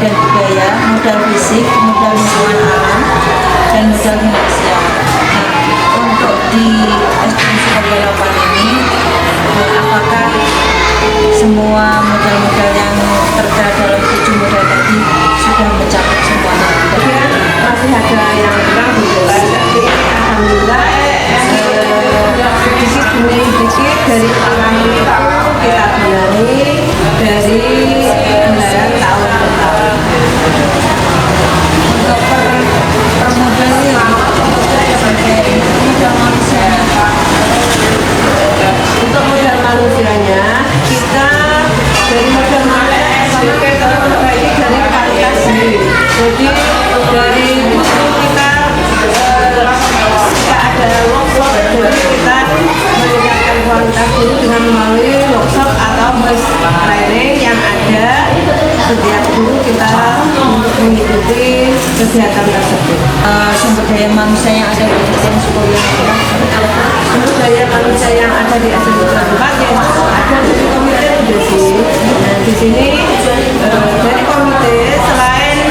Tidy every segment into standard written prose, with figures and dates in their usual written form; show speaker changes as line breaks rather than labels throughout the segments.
modal budaya, modal fisik, modal lingkungan alam, dan modal finansial. Nah, untuk di SDN Sukoharjo 8 ini, apakah semua modal-modal yang tertera dalam 7 modal tadi sudah mencapai semuanya?
Masih ada yang kurang berjalan, tapi alhamdulillah sedikit demi sedikit dari pengalaman itu kita benahi dari bulan tahun ke tahun.
Untuk per modal ini sebagai modal manusianya,
Untuk modal manusianya kita dari modal manusia SMP terus memperbaiki dari kualitas diri. Jadi dari buku kita jika ada workshop, jadi kita meningkatkan kualitas diri dengan melalui workshop atau voice training yang ada setiap guru kita untuk mengikuti kegiatan tersebut.
sumber daya manusia yang ada di SDN Sukoharjo.
Sumber daya manusia yang ada di SDN Sukoharjo yaitu ada di komite Desi. Nah, di sini dari komite selain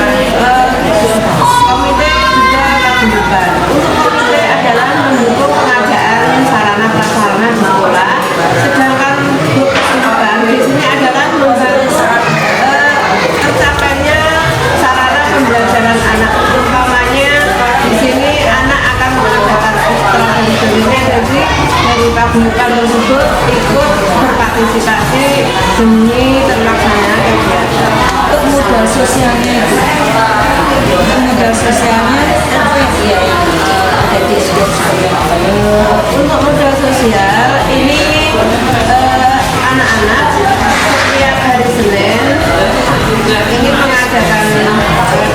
komite juga kehidupan. Untuk komite adalah mendukung pengadaan sarana prasarana di sekolah, sedangkan grup kehidupan di sini adalah membantu tercapainya sarana pembelajaran anak. Umpamanya di sini anak akan mengadakan ekstrakurikulernya, jadi dari paguyuban tersebut ikut berpartisipasi demi terlaksananya kegiatan.
Untuk modal sosialnya itu, untuk modal sosialnya apa yang ada di SDN Sukoharjo?
Untuk modal sosial ini anak-anak setiap hari Senin ingin mengadakan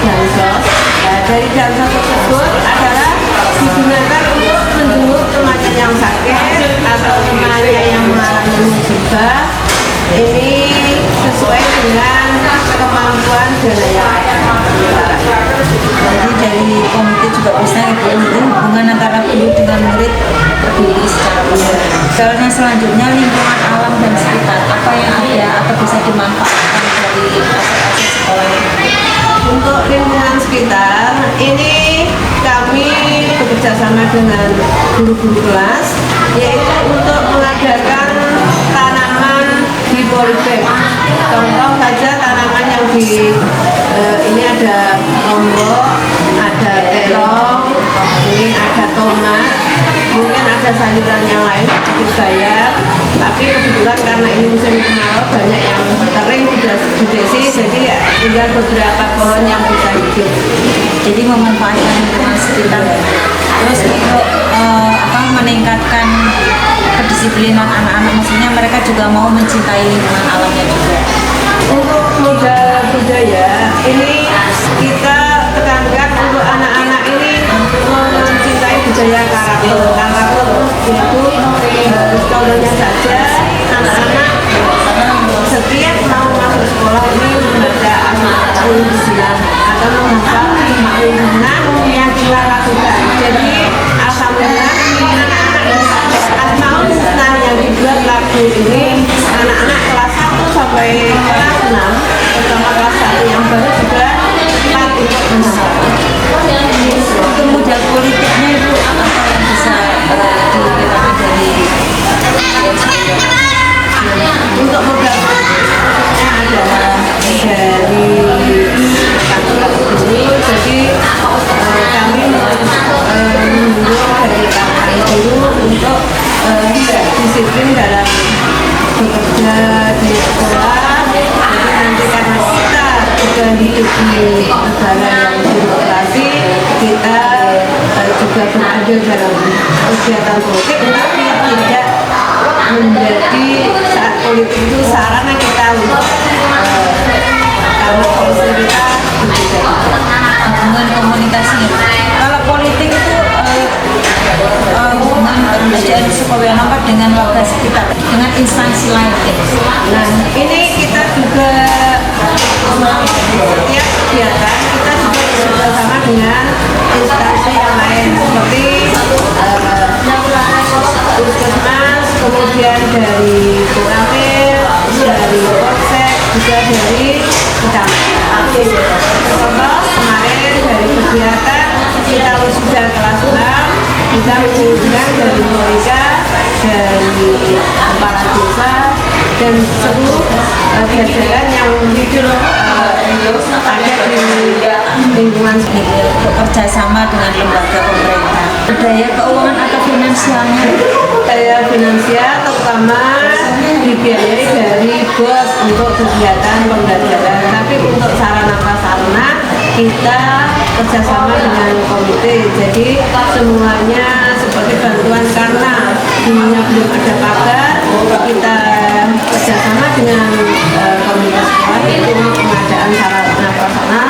dansos. Nah, dari dansos tersebut adalah digunakan untuk menjenguk remaja yang sakit atau remaja yang mengalami musibah. Ini sesuai dengan kemampuan dana yang ada.
Jadi dari komite juga bisa hubungan antara guru dengan murid peduli secara penuh. Soalnya selanjutnya lingkungan alam dan sekitar, apa yang ada atau bisa dimanfaatkan dari aset-aset sekolah ini?
Untuk lingkungan sekitar, ini kami bekerja sama dengan guru-guru kelas, yaitu untuk mengadakan tanaman di polybag. Contoh saja tanaman yang di ini ada lombok, ada terong, ini ada tomat, mungkin ada sayuran yang lain seperti bayam. Tapi kebetulan karena ini musim kemarau banyak yang kering sudah Desi, jadi tinggal beberapa pohon yang bisa hidup.
Jadi memanfaatkan lingkungan sekitar. Terus untuk meningkatkan kedisiplinan anak-anak, maksudnya mereka juga mau mencintai lingkungan alamnya juga.
Untuk modal budaya ini kita tekankan untuk anak-anak ini mencintai budaya karakter yaitu contohnya saja anak-anak setiap mau masuk sekolah ini membaca Asmaul Husna atau menghafal Asmaul Husna yang kita lakukan. Jadi alhamdulillah anak-anak Asmaul Husna yang dibuat lagu ini anak-anak kelas 1 sampai kelas 6 terutama kelas 1 yang baru juga cepat untuk menghafal.
Untuk modal politiknya itu apa yang bisa dikatakan dari
Untuk modal politiknya adalah dari kantor ini, jadi kami mendorong dari kampanye dulu untuk disiplin dalam bekerja di sekolah. Jadi nanti karena kita juga hidup di negara yang birokrasi, kita juga berada dalam kegiatan politik, tapi tidak menjadi saat politik itu sarana kita untuk karena politik kita berbeda.
hubungan komunikasinya. Kalau politik itu hubungan SDN Sukoharjo 4 dengan warga sekitar, dengan instansi lain.
Nah, ini kita juga setiap kegiatan kita juga bekerjasama dengan instansi yang lain seperti Puskesmas, kemudian dari Koramil, dari Polsek, juga dari kecamatan. Contoh kemarin dari kegiatan kita sudah kelas 6, kita mengundang dari mereka, dari kepala desa dan seluruh jajaran yang ada di lingkungan
bekerja sama dengan lembaga pemerintah. Daya keuangan atau finansialnya,
daya finansial terutama dibiayai dari bos untuk kegiatan pembelajaran, tapi untuk sarana prasarana kita kerjasama dengan komite, jadi semuanya seperti bantuan karena dulunya belum ada pagar, kita kerjasama dengan komite sekolah itu pengadaan sarana prasarana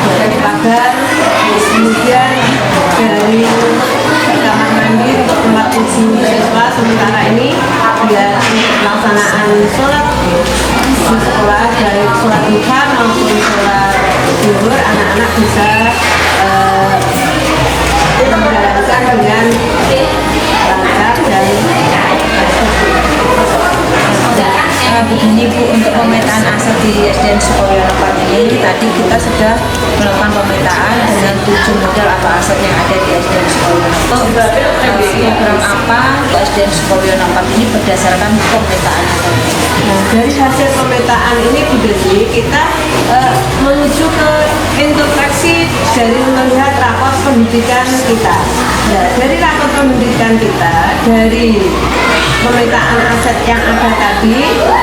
dari pagar, kemudian dari kamar mandi untuk tempat uji siswa sementara ini biar pelaksanaan sholat di sekolah baik sholat duha maupun sholat zuhur anak-anak bisa menjalankan dengan lancar dan
begini Bu, untuk pemetaan aset di SDN Sukoyono 4 ini tadi kita sudah melakukan pemetaan dengan 7 model atau aset yang ada di SDN Sukoyono. Program apa untuk SDN Sukoyono 4 ini berdasarkan pemetaan aset.
Nah, dari hasil pemetaan ini Bu Desi, kita menuju ke introspeksi dari melihat rapor pendidikan kita. Nah, dari rapor pendidikan kita, dari pemetaan aset yang ada tadi,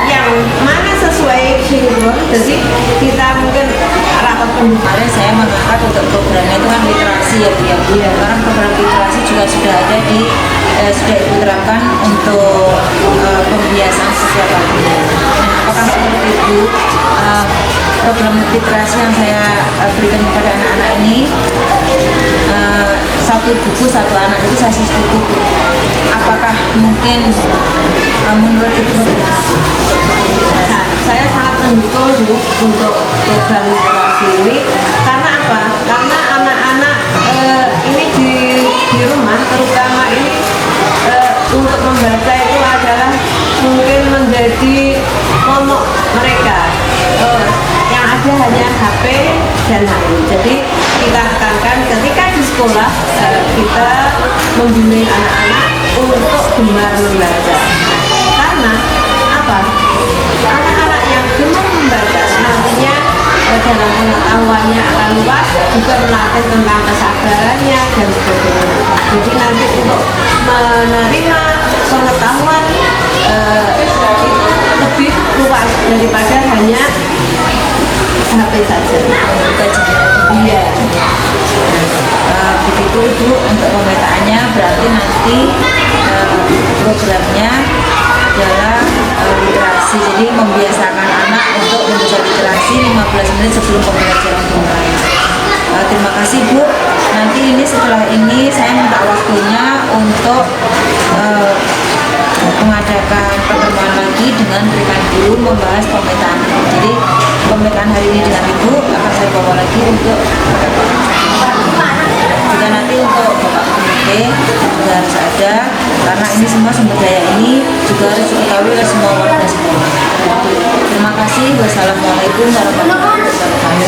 yang mana sesuai sinkron, jadi kita mungkin rapor
Kemarin saya mengangkat untuk programnya itu kan literasi ya Bu ya. Sekarang program literasi juga sudah ada sudah diterapkan untuk pembiasaan siswa tadi. Nah, apakah seperti itu program literasi yang saya berikan kepada anak-anak ini, satu buku satu anak itu saya setuju. Apakah mungkin menurut Ibu?
Nah, saya sangat mendukung Bu untuk program literasi ini karena apa? Karena anak-anak ini di rumah terutama ini untuk membaca itu adalah mungkin menjadi momok mereka. Yang ada hanya HP dan HP. Jadi kita tekankan ketika di sekolah kita membimbing anak-anak untuk gemar membaca. Karena apa? Anak-anak yang gemar membaca nantinya dalam pengetahuannya akan luas, juga melatih tentang kesabarannya dan sebagainya. Jadi nanti untuk menerima pengetahuan lebih luas daripada hanya HP saja. Iya.
Begitu Bu untuk pemetaannya, berarti nanti programnya adalah literasi, jadi membiasakan anak untuk membaca literasi 15 menit sebelum pembelajaran dimulai. Terima kasih Bu. Nanti ini setelah ini saya minta waktunya untuk mengadakan pertemuan lagi dengan rekan guru membahas pemetaan. Jadi pemetaan hari ini dengan Ibu akan saya bawa lagi untuk juga nanti untuk Bapak Komite juga harus ada, karena ini semua sumber daya ini juga harus diketahui oleh semua warga sekolah. Terima kasih. Wassalamualaikum warahmatullahi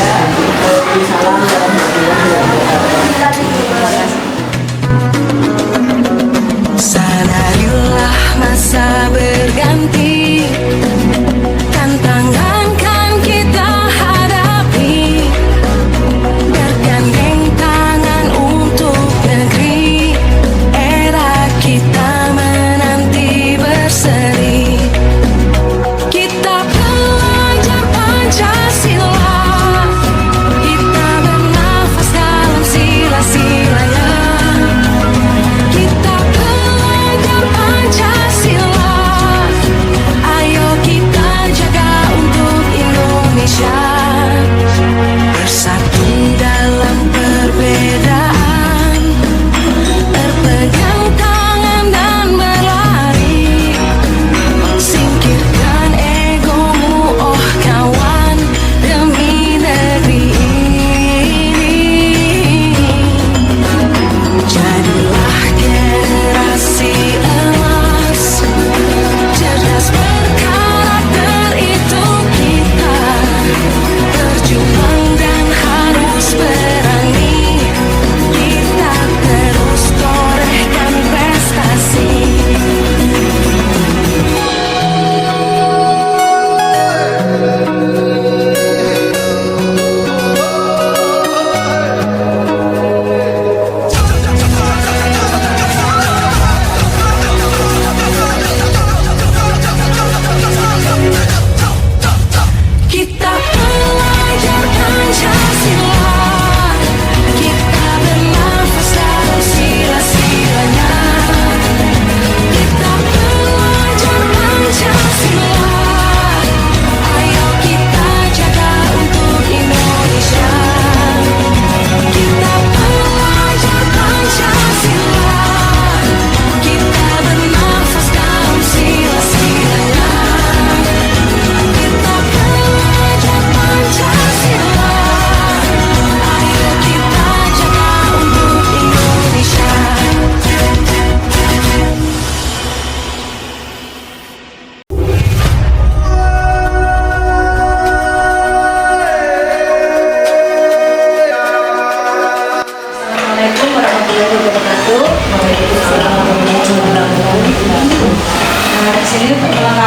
wabarakatuh. Terima kasih.
Sadarilah masa berganti, tantangan kan kita hadapi, bergandeng tangan untuk negeri, era kita menanti berseri. Kita belajar Pancasila, kita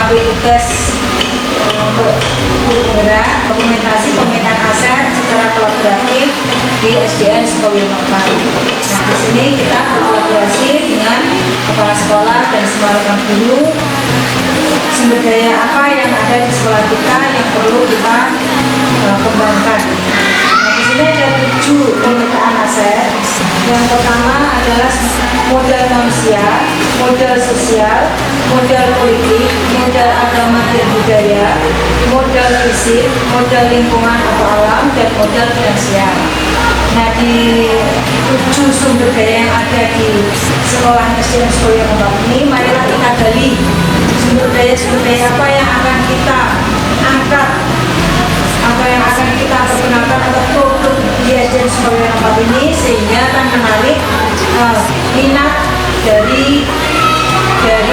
mengakui tugas untuk bergerak dokumentasi pemetaan aset secara kolaboratif di SDN Sukowiyono 4. Nah, di sini kita berkolaborasi dengan kepala sekolah dan semua rekan guru, sumber daya apa yang ada di sekolah kita yang perlu kita kembangkan. Nah, di sini ada 7 pemetaan aset. Yang pertama adalah modal manusia, modal sosial, modal politik, modal agama dan budaya, modal fisik, modal lingkungan atau alam, dan modal finansial. Nah, di 7 sumber daya yang ada di sekolah SDN Sukowiyono ini, marilah kita gali sumber daya apa yang akan kita angkat, apa yang akan kita perkenalkan atau produk di SDN Sukowiyono ini, sehingga akan menarik minat dari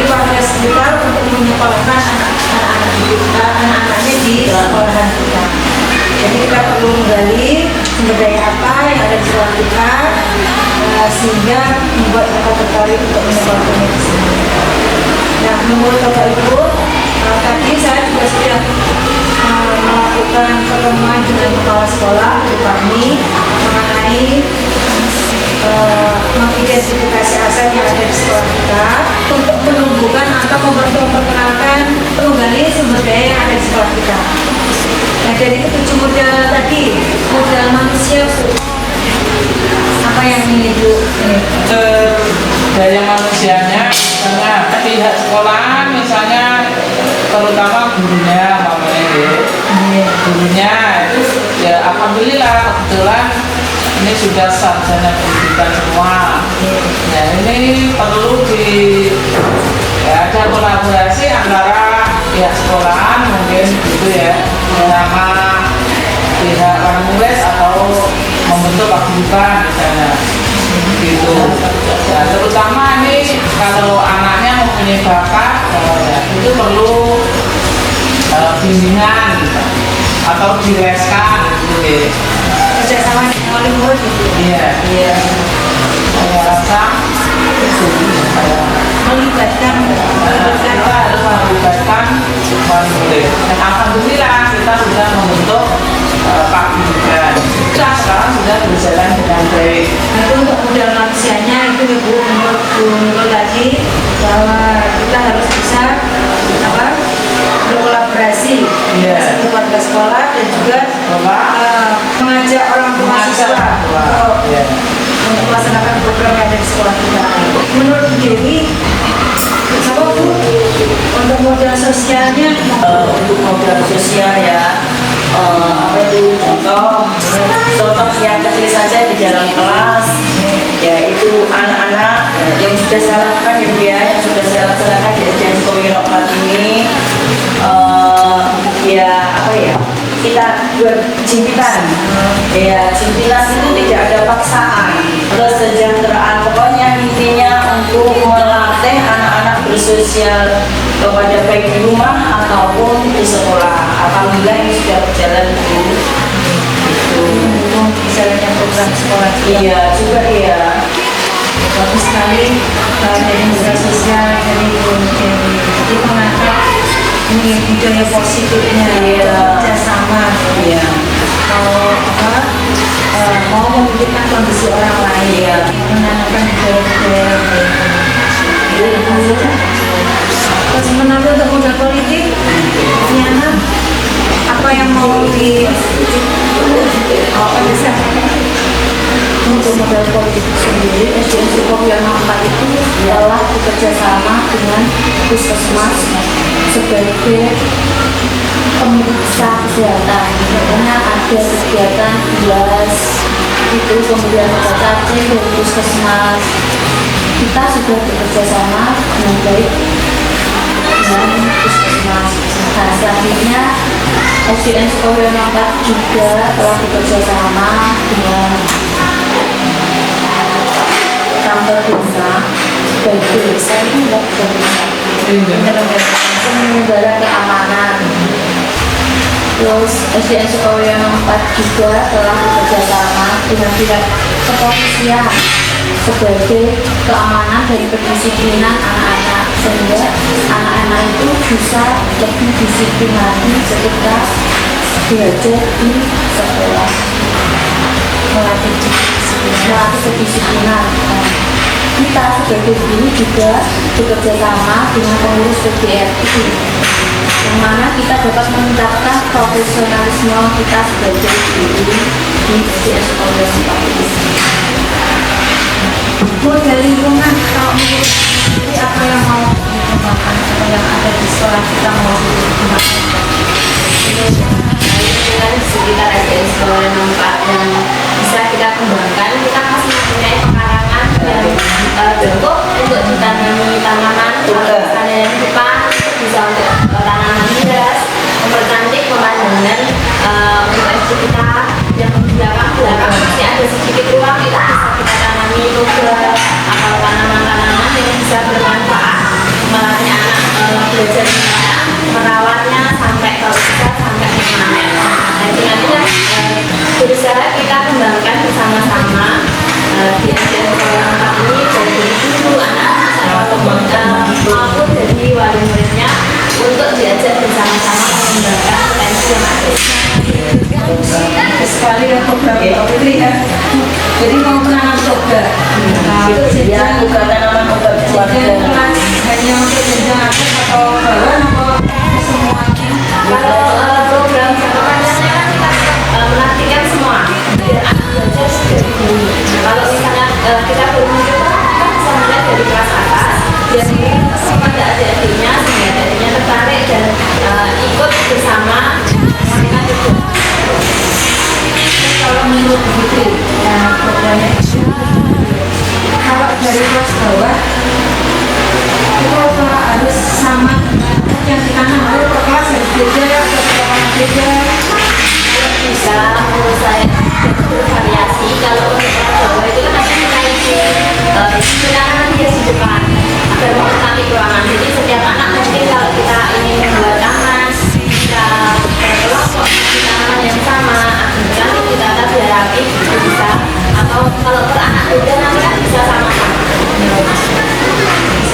warga sekitar untuk menyekolahkan anak-anaknya di sekolahan kita. Jadi kita perlu menggali sumber daya apa yang ada di sekolah kita, sehingga membuat mereka tertarik untuk menyekolahkannya di sini. Nah, menurut Bapak Ibu, tadi saya juga sudah melakukan pertemuan dengan kepala sekolah di kami mengenai mengidentifikasi aset yang ada di sekolah kita untuk menumbuhkan atau memperkenalkan menggali sumber daya yang ada di sekolah kita. Nah, dari ke-7 modal tadi, modal manusia, apa yang ini Bu?
Daya manusianya, misalnya pihak sekolah, misalnya terutama gurunya, gurunya itu ya alhamdulillah kebetulan ini sudah sarjana pendidikan semua. Nah, ini perlu ada kolaborasi antara pihak sekolahan mungkin gitu ya, sama pihak penulis atau membentuk paguyuban misalnya gitu. Nah, terutama ini kalau anaknya mempunyai bakat, itu perlu bimbingan atau dileskan gitu ya.
Kerjasama dengan wali murid gitu.
Iya. Saya rasa itu
melibatkan
wali murid. Dan alhamdulillah kita sudah membentuk paguyuban. Kita sekarang sudah berjalan dengan baik.
Nah, itu untuk modal manusianya itu Ibu, menurut Bu Nurul tadi bahwa kita harus bisa berkolaborasi dengan keluarga sekolah dan juga mengajak orang tua siswa untuk melaksanakan program yang ada di sekolah kita. Menurut Bu Dewi, apa Bu untuk modal sosialnya?
Untuk modal sosial ya, apa itu contoh yang kecil saja di dalam kelas, yaitu anak-anak yang sudah saya lakukan yang sudah saya laksanakan di SDN Sukowiyono 4 ini, kita berjimpitan, jimpitan itu tidak ada paksaan, kesejahteraan, pokoknya intinya untuk melatih anak-anak bersosial kepada baik di rumah ataupun di sekolah. Alhamdulillah ini sudah berjalan gitu.
Misalnya program sekolah
Iya juga ya.
bagus sekali dari modal sosial dari jadi mengangkat ini budaya positifnya kerjasama mau memikirkan kondisi orang lain menanamkan budaya-budaya terus menurut untuk modal politik ternyata apa yang mau untuk modal politik sendiri, SDN Sukowiyono 4 itu adalah bekerjasama dengan puskesmas sebagai pemeriksa kesehatan. Karena ada kegiatan bilas itu kemudian ada cacing dari puskesmas. Kita sudah bekerjasama dengan baik dengan puskesmas. Nah, selanjutnya SDN Sukowiyono 4 juga telah bekerjasama dengan kantor desa sebagai desa itu penyelenggara keamanan. Terus SDN Sukowiyono 4 juga telah bekerjasama dengan pihak kepolisian sebagai keamanan dan kedisiplinan anak-anak.
sehingga anak-anak itu bisa lebih disiplin lagi ketika belajar di sekolah, melatih kedisiplinan. Kita sebagai guru juga bekerja sama dengan pengurus PGRI, yang mana kita dapat meningkatkan profesionalisme kita sebagai guru di SDN Sekolah Tempat ini.
Model lingkungan, kalau menurut jadi apa yang mau dikembangkan atau yang ada di sekolah kita mau dikembangkan?
Lingkungan sekitar SDN Sekolah Tempat yang bisa kita kembangkan, kita masih mempunyai pekarangan dan bentuk untuk ditanami tanaman. Kalau misalnya yang di depan bisa untuk tanaman hias, mempercantik pemandangan untuk SD kita. Yang di belakang masih ada sedikit ruang, itu bisa kita tanami toga atau tanaman-tanaman yang bisa bermanfaat, melatih anak belajar merawatnya sampai kalau bisa sampai memanen. Nah, dengan itu berusaha kita kembangkan bersama-sama di SDN Sekolah Tempat ini, dari guru, anak-anak, sama pemuda maupun dari wali muridnya, untuk diajak bersama-sama mengembangkan potensi yang ada.
Sekali ya program Fitri ya. Jadi mau menanam toga. Nah,
Itu
jenjang
juga tanaman obat keluarga.
kelas hanya untuk jenjang atas atau bawah atau semua?
Kalau program jangka panjangnya kan kita melatihkan semua biar anak belajar dari dulu. Kalau misalnya kita belum mencoba, kita bisa mulai dari kelas atas biar pada adik-adiknya sehingga adik-adiknya tertarik dan ikut bersama dengan itu.
Kalau menurut Fitri, ya programnya itu kalau dari kelas bawah itu apa harus sama yang ditanam harus per kelas harus beda, per sekolah beda.
Bisa menurut saya bervariasi. Kalau untuk orang Jawa itu kan ada penanaman hias di depan agar mempercantik ruangan. Jadi setiap anak mungkin kalau kita ingin membuat taman, kita berkelompok di tanaman yang sama agar kita tata biar rapi itu bisa. Atau kalau per anak beda nanti kan bisa sama-sama.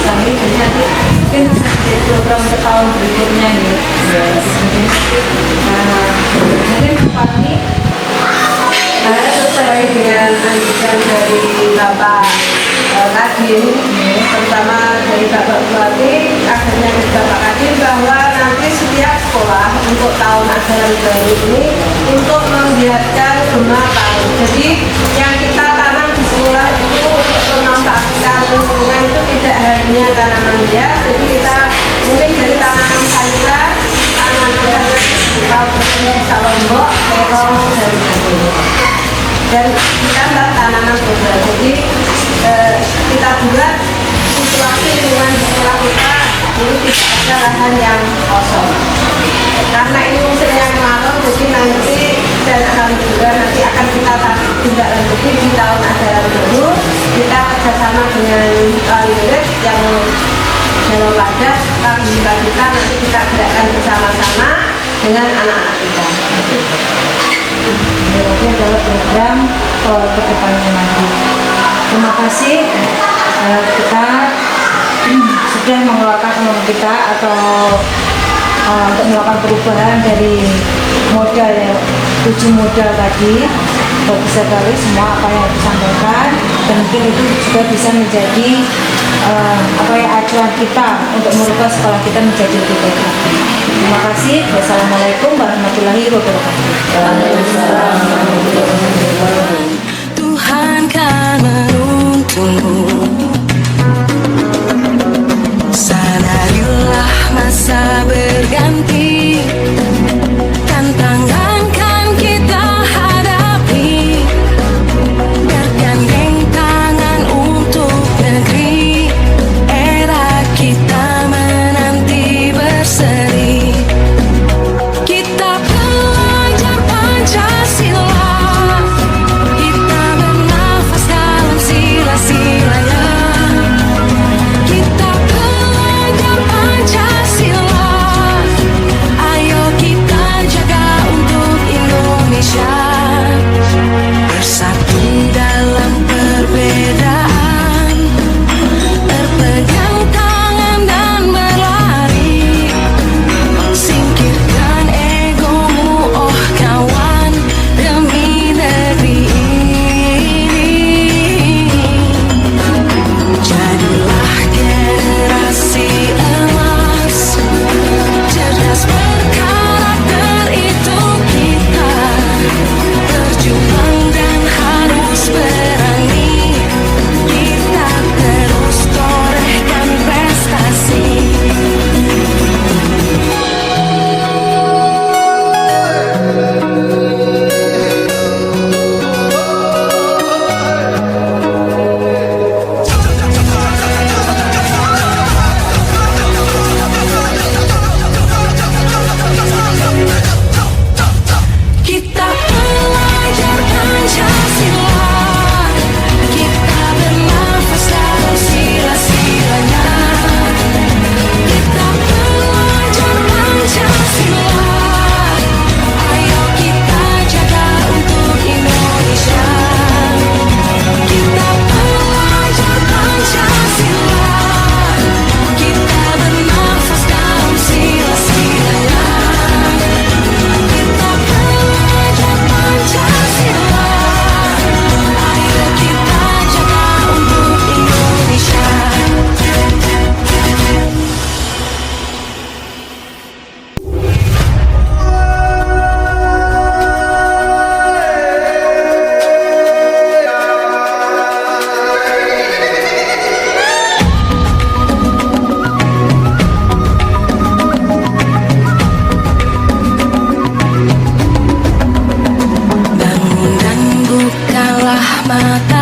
Sekali jadi nanti mungkin di program untuk tahun berikutnya nih. Mungkin Pak ini
Sesuai dengan anjuran dari Bapak Kadin, terutama dari Bapak Bupati, akhirnya dari Bapak Kadin, bahwa nanti setiap sekolah untuk tahun ajaran baru ini untuk menggiatkan gema tahun. Jadi yang kita tanam di sekolah itu untuk memanfaatkan lingkungan itu tidak hanya tanaman hias, jadi kita mungkin dari tanaman sayuran, tanaman bisa lombok, terong, dan sebagainya. Dan ditambah tanaman juga. Jadi kita buat situasi lingkungan di sekolah kita ini tidak ada lahan yang kosong. Karena ini musim yang kemarau, jadi nanti dan alhamdulillah nanti akan kita tindak lanjuti di tahun ajaran baru. Kita kerjasama dengan wali murid yang dalam wadah kita nanti kita gerakkan bersama-sama dengan anak-anak kita.
berarti adalah program ke depannya nanti. Terima kasih kita sudah mengeluarkan uang kita atau untuk melakukan perubahan dari modal 7 modal tadi. Bagus sekali semua apa yang disampaikan dan mungkin itu juga bisa menjadi acuan kita untuk merubah sekolah kita menjadi lebih baik lagi. Terima kasih. Wassalamualaikum warahmatullahi wabarakatuh.
Tuhan kan menuntunmu. Sadarilah masa berganti, tantangan kan kita hadapi, bergandeng tangan untuk negeri, era kita menanti berseri. Kita belajar Pancasila, kita bernafas dalam sila-sila mata